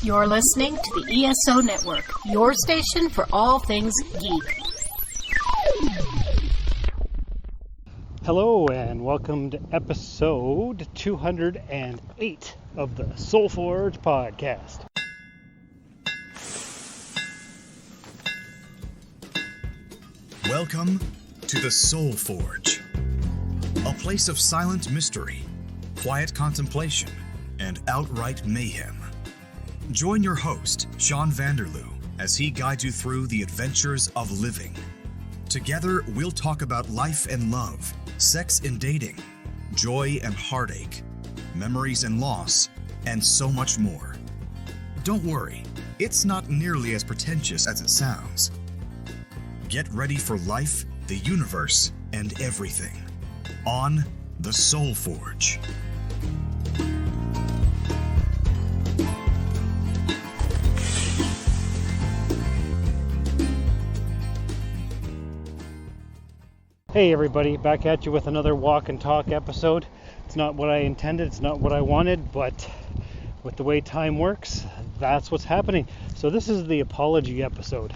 You're listening to the ESO Network, your station for all things geek. Hello and welcome to episode 208 of the Soul Forge podcast. Welcome to the Soul Forge, a place of silent mystery, quiet contemplation, and outright mayhem. Join your host, Sean Vanderloo, as he guides you through the adventures of living. Together, we'll talk about life and love, sex and dating, joy and heartache, memories and loss, and so much more. Don't worry, it's not nearly as pretentious as it sounds. Get ready for life, the universe, and everything on the Soul Forge. Hey everybody, back at you with another walk and talk episode. It's not what I intended, it's not what I wanted, but with the way time works, that's what's happening. So this is the apology episode,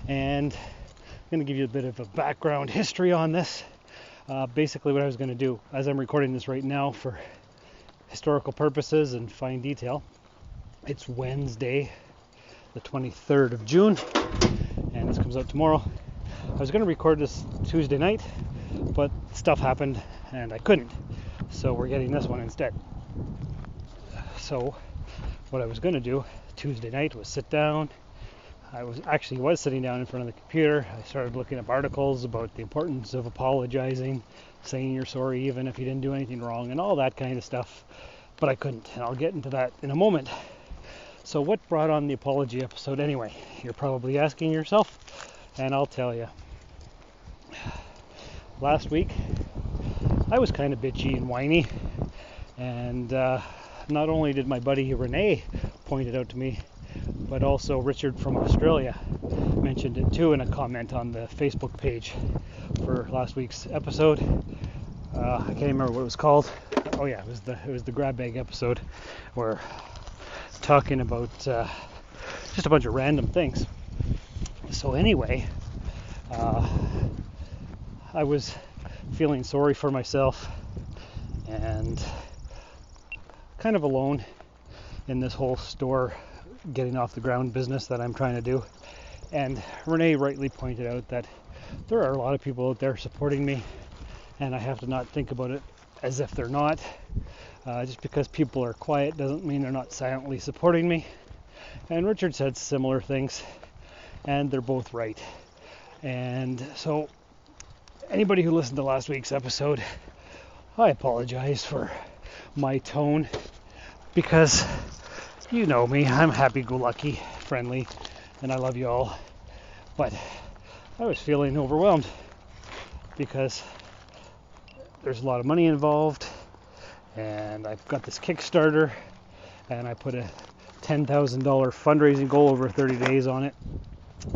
and I'm going to give you a bit of a background history on this. Basically what I was going to do, as I'm recording this right now for historical purposes and fine detail, it's Wednesday, the 23rd of June, and this comes out tomorrow. I was going to record this Tuesday night, but stuff happened and I couldn't. So we're getting this one instead. So what I was going to do Tuesday night was sit down. I was sitting down in front of the computer. I started looking up articles about the importance of apologizing, saying you're sorry even if you didn't do anything wrong, and all that kind of stuff. But I couldn't, and I'll get into that in a moment. So what brought on the apology episode anyway? You're probably asking yourself, and I'll tell you. Last week, I was kind of bitchy and whiny, and not only did my buddy Renee point it out to me, but also Richard from Australia mentioned it too in a comment on the Facebook page for last week's episode. I can't remember what it was called. Oh yeah, it was the grab bag episode. We're talking about just a bunch of random things. So anyway, I was feeling sorry for myself and kind of alone in this whole store getting off the ground business that I'm trying to do. And Renee rightly pointed out that there are a lot of people out there supporting me, and I have to not think about it as if they're not. Just because people are quiet doesn't mean they're not silently supporting me. And Richard said similar things, and they're both right. And so anybody who listened to last week's episode, I apologize for my tone, because you know me, I'm happy-go-lucky, friendly, and I love you all. But I was feeling overwhelmed because there's a lot of money involved, and I've got this Kickstarter, and I put a $10,000 fundraising goal over 30 days on it.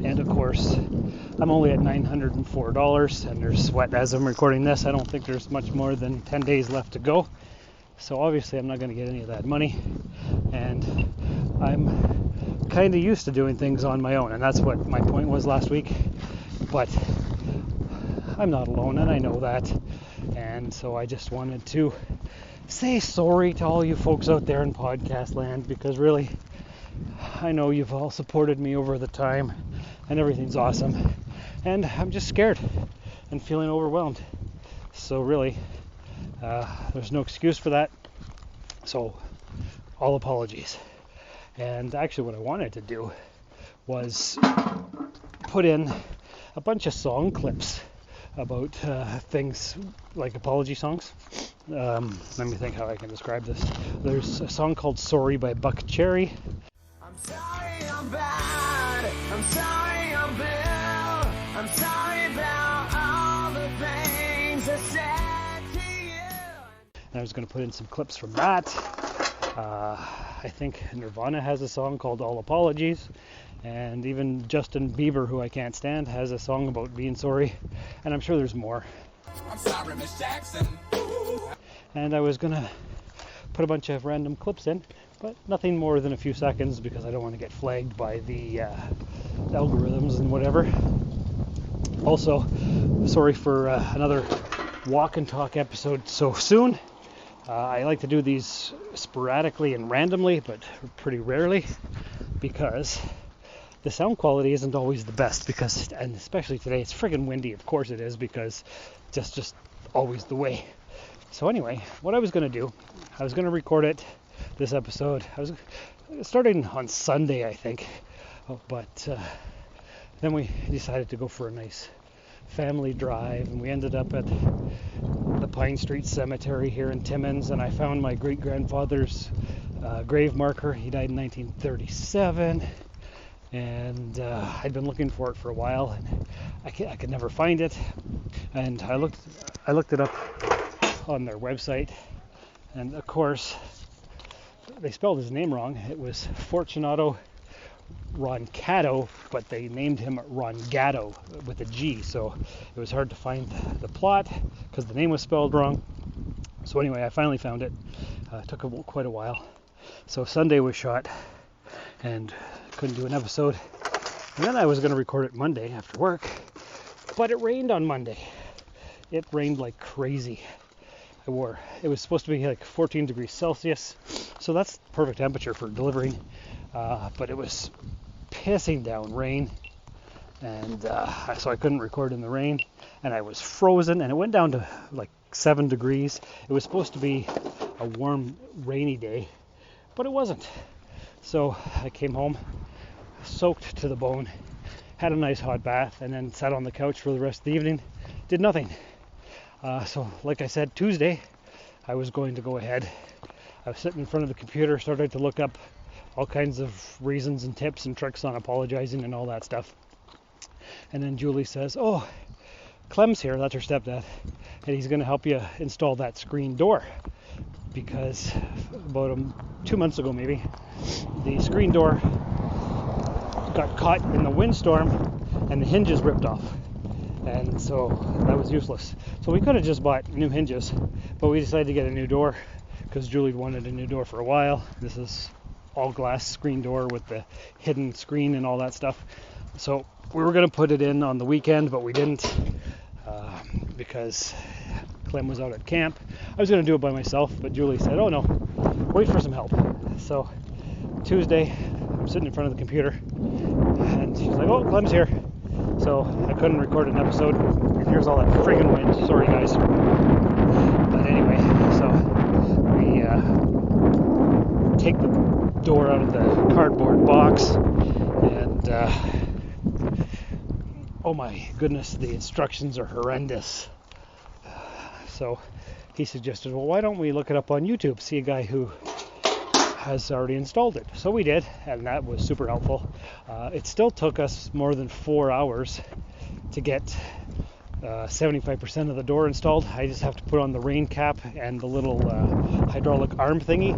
And of course, I'm only at $904, and there's as I'm recording this, I don't think there's much more than 10 days left to go. So obviously I'm not going to get any of that money, and I'm kind of used to doing things on my own, and that's what my point was last week. But I'm not alone, and I know that, and so I just wanted to say sorry to all you folks out there in podcast land, because really, I know you've all supported me over the time, and everything's awesome, and I'm just scared and feeling overwhelmed. So really, there's no excuse for that. So, all apologies. And actually what I wanted to do was put in a bunch of song clips about things like apology songs. Let me think how I can describe this. There's a song called Sorry by Buck Cherry. I'm sorry I'm bad, I'm sorry I'm Bill, I'm sorry about all the things I said to you. And I was going to put in some clips from that. I think Nirvana has a song called All Apologies, and even Justin Bieber, who I can't stand, has a song about being sorry, and I'm sure there's more. I'm sorry, Miss Jackson. Ooh. And I was going to put a bunch of random clips in, but nothing more than a few seconds because I don't want to get flagged by the algorithms and whatever. Also, sorry for another walk and talk episode so soon. I like to do these sporadically and randomly, but pretty rarely, because the sound quality isn't always the best, and especially today, it's friggin' windy. Of course it is, because just always the way. So anyway, what I was going to do, I was going to record this episode. I was starting on Sunday, I think, but then we decided to go for a nice family drive, and we ended up at the Pine Street Cemetery here in Timmins, and I found my great-grandfather's grave marker. He died in 1937, and I'd been looking for it for a while, and I could never find it. And I looked it up on their website, and of course they spelled his name wrong. It was Fortunato Roncato, but they named him Rongato with a G, so it was hard to find the plot because the name was spelled wrong. So anyway, I finally found it. It took quite a while. So Sunday was shot and couldn't do an episode. And then I was going to record it Monday after work, but it rained on Monday. It rained like crazy. It was supposed to be like 14 degrees Celsius, so that's perfect temperature for delivering. But it was pissing down rain, and so I couldn't record in the rain, and I was frozen, and it went down to like 7 degrees. It was supposed to be a warm, rainy day, but it wasn't. So I came home, soaked to the bone, had a nice hot bath, and then sat on the couch for the rest of the evening, did nothing. So like I said, Tuesday, I was going to go ahead. I was sitting in front of the computer, started to look up all kinds of reasons and tips and tricks on apologizing and all that stuff. And then Julie says, "Oh, Clem's here," that's her stepdad, "and he's going to help you install that screen door." Because about 2 months ago maybe, the screen door got caught in the windstorm and the hinges ripped off. And so that was useless. So we could have just bought new hinges, but we decided to get a new door because Julie wanted a new door for a while. This is all glass screen door with the hidden screen and all that stuff. So we were going to put it in on the weekend, but we didn't because Clem was out at camp. I was going to do it by myself, but Julie said, "Oh no, wait for some help." So Tuesday, I'm sitting in front of the computer, and she's like, "Oh, Clem's here." So I couldn't record an episode. Here's all that friggin' wind. Sorry, guys. But anyway, so we take the door out of the cardboard box, and oh my goodness, the instructions are horrendous. So he suggested, "Well, why don't we look it up on YouTube, see a guy who has already installed it?" So we did, and that was super helpful. It still took us more than 4 hours to get 75% of the door installed. I just have to put on the rain cap and the little hydraulic arm thingy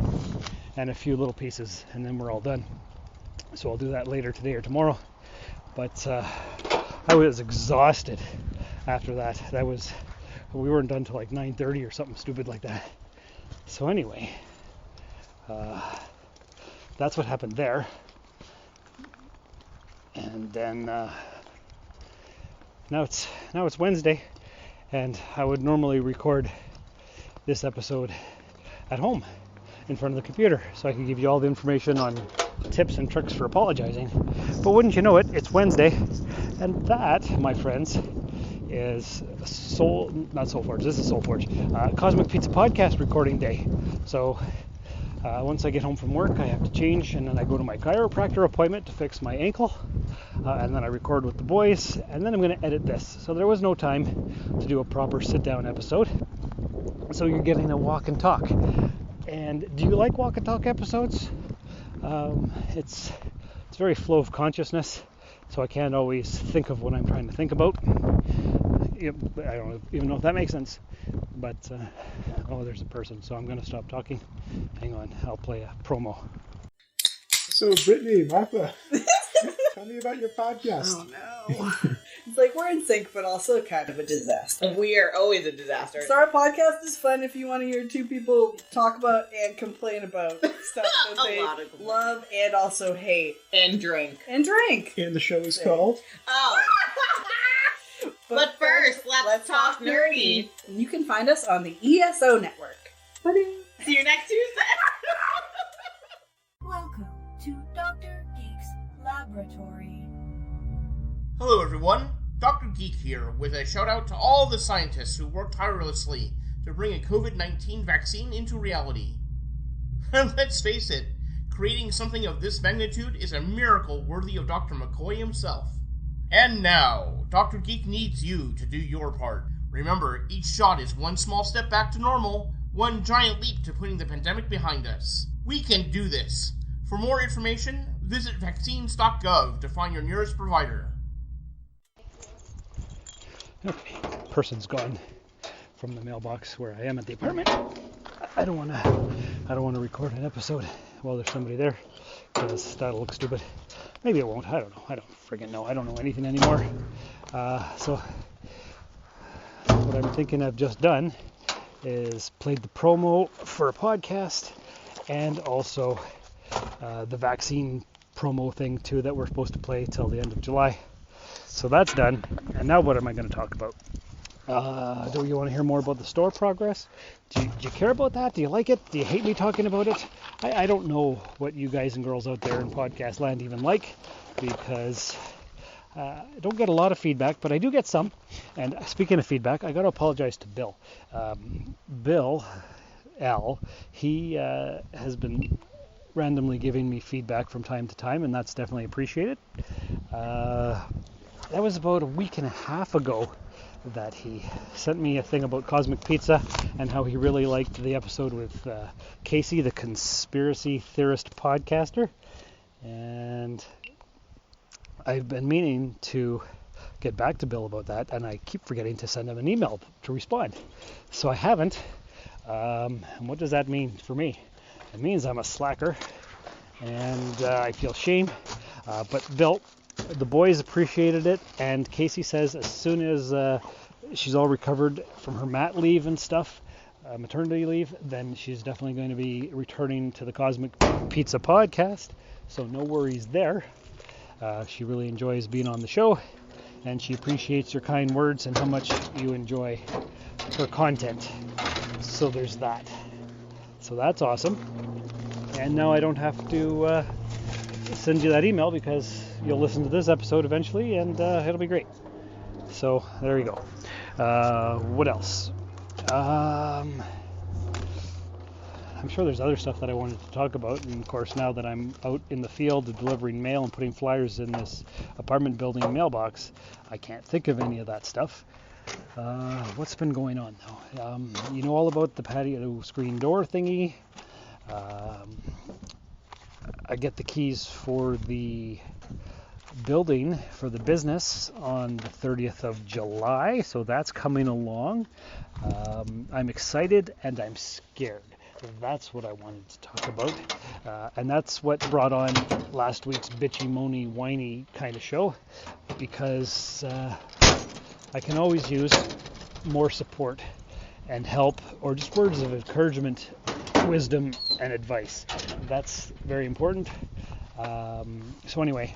and a few little pieces, and then we're all done. So I'll do that later today or tomorrow. But I was exhausted after that. We weren't done till like 9:30 or something stupid like that. So anyway, that's what happened there. And then now it's Wednesday, and I would normally record this episode at home in front of the computer so I can give you all the information on tips and tricks for apologizing. But wouldn't you know it, it's Wednesday, and that, my friends, is not Soul Forge, this is Soul Forge, Cosmic Pizza Podcast recording day. So once I get home from work, I have to change, and then I go to my chiropractor appointment to fix my ankle, and then I record with the boys, and then I'm going to edit this. So there was no time to do a proper sit-down episode, so you're getting a walk and talk. And do you like walk and talk episodes? It's very flow of consciousness, so I can't always think of what I'm trying to think about. I don't even know if that makes sense. But, there's a person, so I'm going to stop talking. Hang on, I'll play a promo. So, Brittany, Martha, tell me about your podcast. Oh, no. It's like we're in sync, but also kind of a disaster. We are always a disaster. So our podcast is fun if you want to hear two people talk about and complain about stuff that they love and also hate. And drink. And drink. And the show is called... Oh. But first, let's talk nerdy. And you can find us on the ESO Network. See you next Tuesday. Welcome to Dr. Geek's Laboratory. Hello everyone, Dr. Geek here with a shout out to all the scientists who worked tirelessly to bring a COVID-19 vaccine into reality. And let's face it, creating something of this magnitude is a miracle worthy of Dr. McCoy himself. And now, Dr. Geek needs you to do your part. Remember, each shot is one small step back to normal, one giant leap to putting the pandemic behind us. We can do this. For more information, visit vaccines.gov to find your nearest provider. Okay, person's gone from the mailbox where I am at the apartment. I don't want to record an episode while there's somebody there because that'll look stupid. Maybe it won't. I don't know. I don't friggin' know. I don't know anything anymore. So what I'm thinking I've just done is played the promo for a podcast and also the vaccine promo thing too that we're supposed to play till the end of July. So that's done. And now what am I going to talk about? Do you want to hear more about the store progress? Do you care about that? Do you like it? Do you hate me talking about it? I don't know what you guys and girls out there in podcast land even like because I don't get a lot of feedback, but I do get some. And speaking of feedback, I got to apologize to Bill. Bill L, he has been randomly giving me feedback from time to time, and that's definitely appreciated. That was about a week and a half ago that he sent me a thing about Cosmic Pizza and how he really liked the episode with Casey, the conspiracy theorist podcaster. And I've been meaning to get back to Bill about that, and I keep forgetting to send him an email to respond. So I haven't. And what does that mean for me? It means I'm a slacker, and I feel shame. But Bill, the boys appreciated it, and Casey says as soon as she's all recovered from her mat leave and stuff, maternity leave, then she's definitely going to be returning to the Cosmic Pizza podcast. So no worries there. She really enjoys being on the show, and she appreciates your kind words and how much you enjoy her content. So there's that. So that's awesome. And now I don't have to send you that email because you'll listen to this episode eventually, and it'll be great. So there you go. What else? I'm sure there's other stuff that I wanted to talk about, and of course now that I'm out in the field delivering mail and putting flyers in this apartment building mailbox, I can't think of any of that stuff. What's been going on though? You know all about the patio screen door thingy. I get the keys for the building for the business on the 30th of July, so that's coming along. I'm excited and I'm scared. That's what I wanted to talk about, and that's what brought on last week's bitchy, moany, whiny kind of show, because I can always use more support and help, or just words of encouragement, wisdom, and advice. That's very important. So anyway,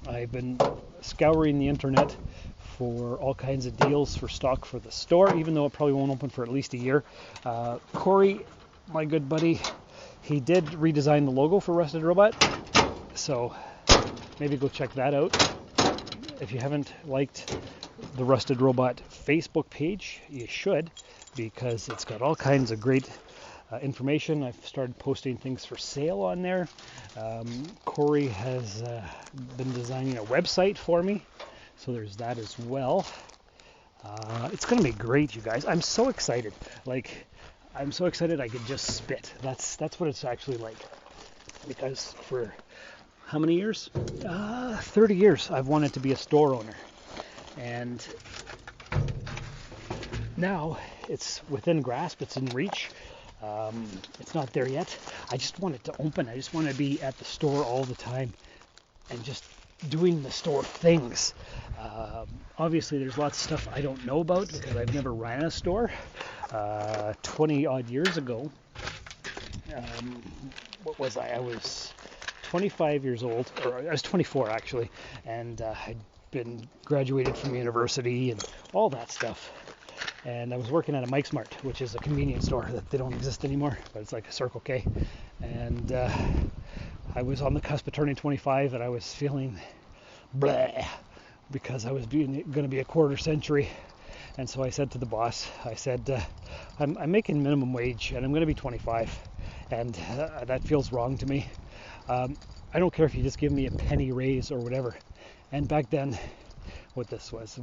I've been scouring the internet for all kinds of deals for stock for the store, even though it probably won't open for at least a year. Corey, my good buddy, he did redesign the logo for Rusted Robot, so maybe go check that out. If you haven't liked the Rusted Robot Facebook page, you should, because it's got all kinds of great information. I've started posting things for sale on there. Corey has been designing a website for me, so there's that as well. It's going to be great, you guys. I'm so excited. I'm so excited I could just spit. That's what it's actually like. Because for how many years? 30 years I've wanted to be a store owner. And now it's within grasp, it's in reach. It's not there yet. I just want it to open. I just want to be at the store all the time and just doing the store things. Obviously, there's lots of stuff I don't know about because I've never ran a store. 20 odd years ago, what was I? I was 25 years old, or I was 24 actually, and I'd been graduated from university and all that stuff. And I was working at a Mike's Mart, which is a convenience store that they don't exist anymore, but it's like a Circle K. And I was on the cusp of turning 25, and I was feeling bleh because I was going to be a quarter century. And so I said to the boss, I said, I'm making minimum wage, and I'm going to be 25, and that feels wrong to me. I don't care if you just give me a penny raise or whatever. And back then, what this was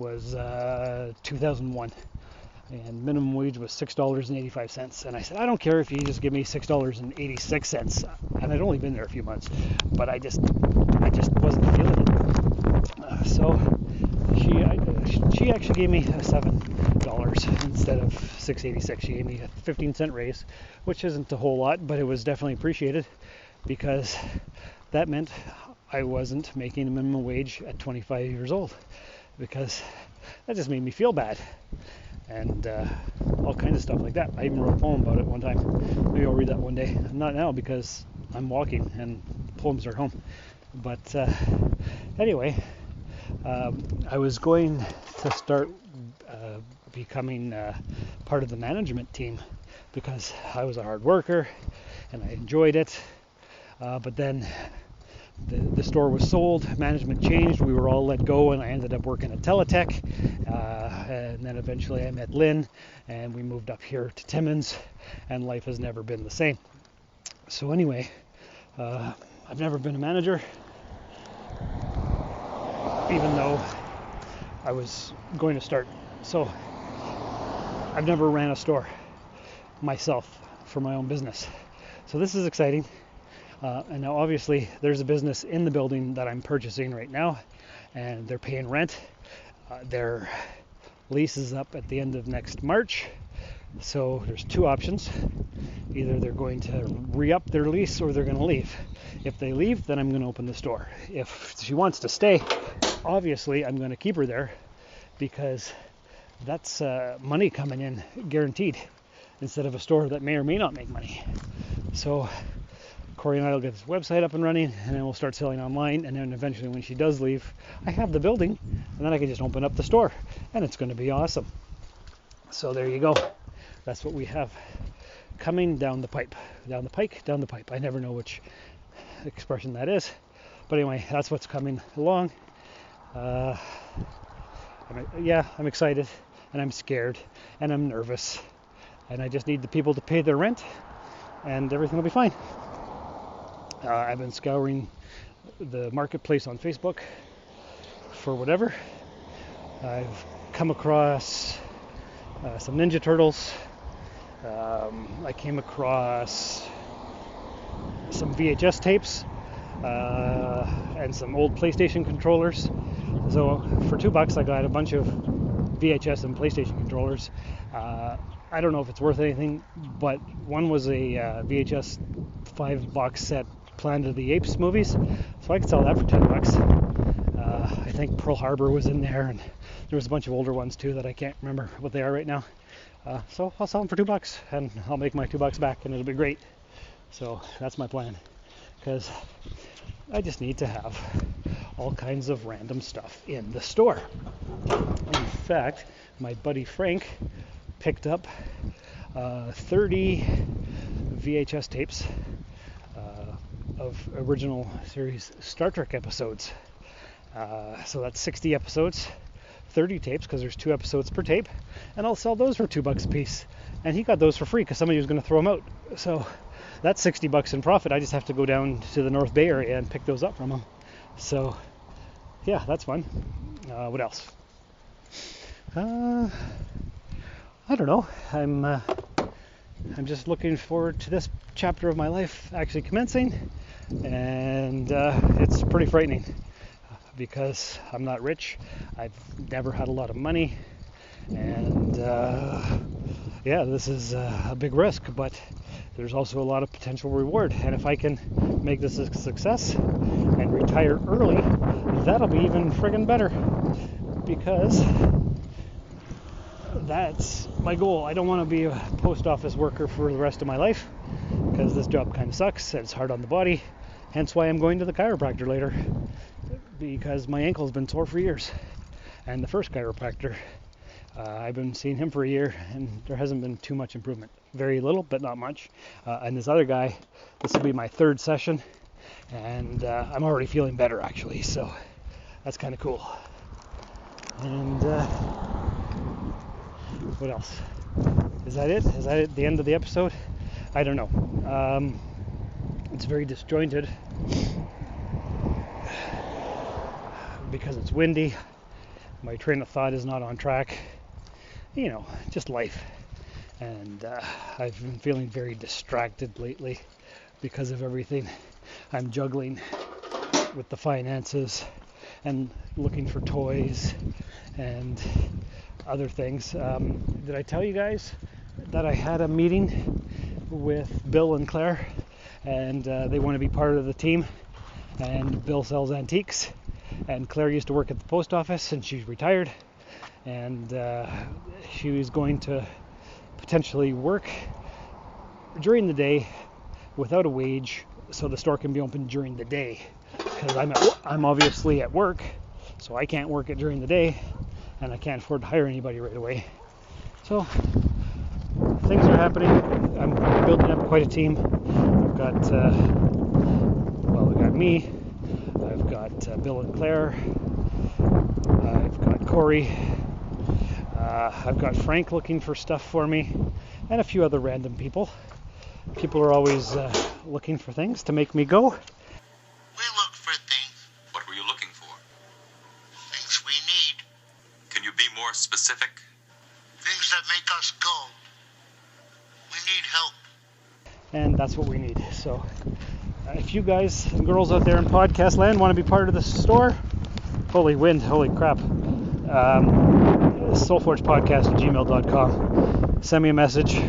2001. And minimum wage was $6.85. And I said, I don't care if you just give me $6.86. And I'd only been there a few months, but I just wasn't feeling it. So she actually gave me $7 instead of $6.86. She gave me a 15-cent raise, which isn't a whole lot, but it was definitely appreciated because that meant I wasn't making a minimum wage at 25 years old, because that just made me feel bad. And all kinds of stuff like that. I even wrote a poem about it one time. Maybe I'll read that one day. Not now because I'm walking and poems are home. But anyway, I was going to start becoming part of the management team because I was a hard worker and I enjoyed it. But then the store was sold, management changed, we were all let go, and I ended up working at Teletech. And then eventually I met Lynn, and we moved up here to Timmins, and life has never been the same. So anyway, I've never been a manager, even though I was going to start. So I've never ran a store myself for my own business. So this is exciting. And now obviously there's a business in the building that I'm purchasing right now, and they're paying rent. Their lease is up at the end of next March. So there's two options. Either they're going to re-up their lease or they're going to leave. If they leave, then I'm going to open the store. If she wants to stay, obviously I'm going to keep her there because that's money coming in guaranteed instead of a store that may or may not make money. So Corey and I will get this website up and running, and then we'll start selling online, and then eventually when she does leave, I have the building, and then I can just open up the store, and it's going to be awesome. So there you go. That's what we have coming down the pipe. Down the pike, down the pipe. I never know which expression that is. But anyway, that's what's coming along. I'm excited, and I'm scared, and I'm nervous, and I just need the people to pay their rent, and everything will be fine. I've been scouring the marketplace on Facebook for whatever. I've come across some Ninja Turtles. I came across some VHS tapes and some old PlayStation controllers. So for $2 I got a bunch of VHS and PlayStation controllers. I don't know if it's worth anything, but one was a VHS 5-box set Planet of the Apes movies, so I could sell that for $10. I think Pearl Harbor was in there, and there was a bunch of older ones too that I can't remember what they are right now. So I'll sell them for $2, and I'll make my $2 back, and it'll be great. So that's my plan, because I just need to have all kinds of random stuff in the store. In fact, my buddy Frank picked up 30 VHS tapes of original series Star Trek episodes. So that's 60 episodes, 30 tapes, because there's 2 episodes per tape, and I'll sell those for $2 a piece. And he got those for free because somebody was going to throw them out. So that's $60 in profit. I just have to go down to the North Bay area and pick those up from him. So yeah, that's fun. What else? I don't know. I'm just looking forward to this chapter of my life actually commencing, and it's pretty frightening because I'm not rich. I've never had a lot of money, and yeah, this is a big risk, but there's also a lot of potential reward. And if I can make this a success and retire early, that'll be even friggin' better, because that's my goal. I don't want to be a post office worker for the rest of my life, because this job kind of sucks and it's hard on the body. Hence why I'm going to the chiropractor later, because my ankle's been sore for years. And the first chiropractor, I've been seeing him for a year, and there hasn't been too much improvement. Very little, but not much. And this other guy, this will be my third session, and I'm already feeling better, actually. So that's kind of cool. And what else? Is that it? Is that it, the end of the episode? I don't know. It's very disjointed because it's windy. My train of thought is not on track. You know, just life. And I've been feeling very distracted lately because of everything I'm juggling with the finances and looking for toys and other things. Did I tell you guys that I had a meeting with Bill and Claire, and they want to be part of the team? And Bill sells antiques, and Claire used to work at the post office, and she's retired, and she was going to potentially work during the day without a wage, so the store can be open during the day, because I'm obviously at work, so I can't work it during the day, and I can't afford to hire anybody right away. So things are happening. I'm building up quite a team. I've got I've got me, I've got Bill and Claire, I've got Corey, I've got Frank looking for stuff for me, and a few other random people. People are always looking for things to make me go. We look for things. What were you looking for? Things we need. Can you be more specific? Things that make us go. We need help. And that's what we need. So if you guys and girls out there in podcast land want to be part of the store, holy wind, holy crap, soulforgepodcast@gmail.com. Send me a message.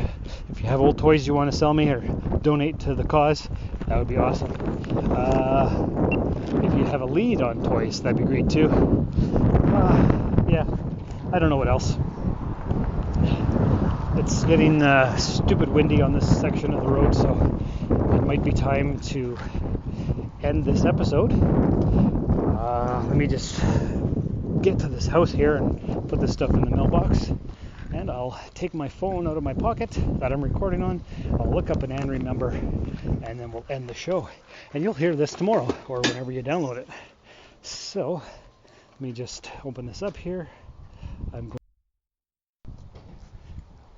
If you have old toys you want to sell me or donate to the cause, that would be awesome. If you have a lead on toys, that'd be great too. Yeah, I don't know what else. It's getting stupid windy on this section of the road, so it might be time to end this episode. Let me just get to this house here and put this stuff in the mailbox, and I'll take my phone out of my pocket that I'm recording on. I'll look up an ANRI number, and then we'll end the show. And you'll hear this tomorrow or whenever you download it. So let me just open this up here.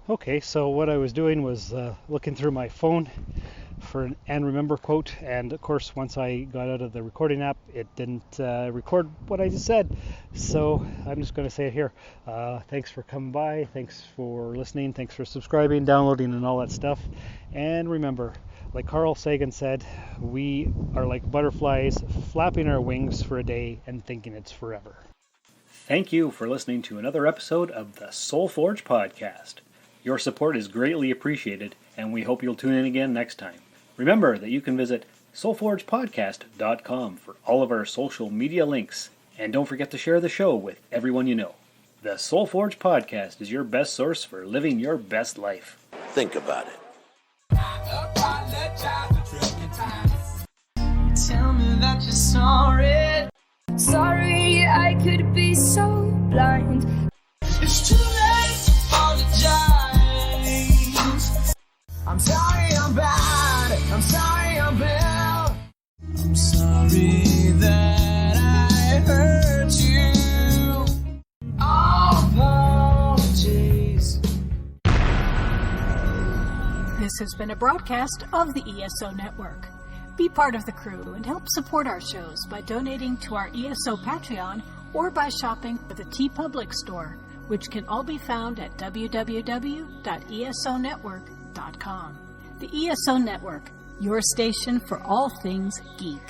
Okay, so what I was doing was looking through my phone for an "and remember" quote, and of course once I got out of the recording app it didn't record what I just said, so I'm just going to say it here. Thanks for coming by, thanks for listening, thanks for subscribing, downloading, and all that stuff. And remember, like Carl Sagan said, we are like butterflies flapping our wings for a day and thinking it's forever. Thank you for listening to another episode of the Soul Forge Podcast. Your support is greatly appreciated, and we hope you'll tune in again next time. Remember that you can visit soulforgepodcast.com for all of our social media links, and don't forget to share the show with everyone you know. The Soul Forge Podcast is your best source for living your best life. Think about it. Tell me that you're sorry. Sorry, I could be so blind. It's too late to apologize. I'm sorry I'm bad. I'm sorry I'm Bill. I'm sorry that I hurt you. Apologies. This has been a broadcast of the ESO Network. Be part of the crew and help support our shows by donating to our ESO Patreon or by shopping at the TeePublic store, which can all be found at www.esonetwork.com. The ESO Network, your station for all things geek.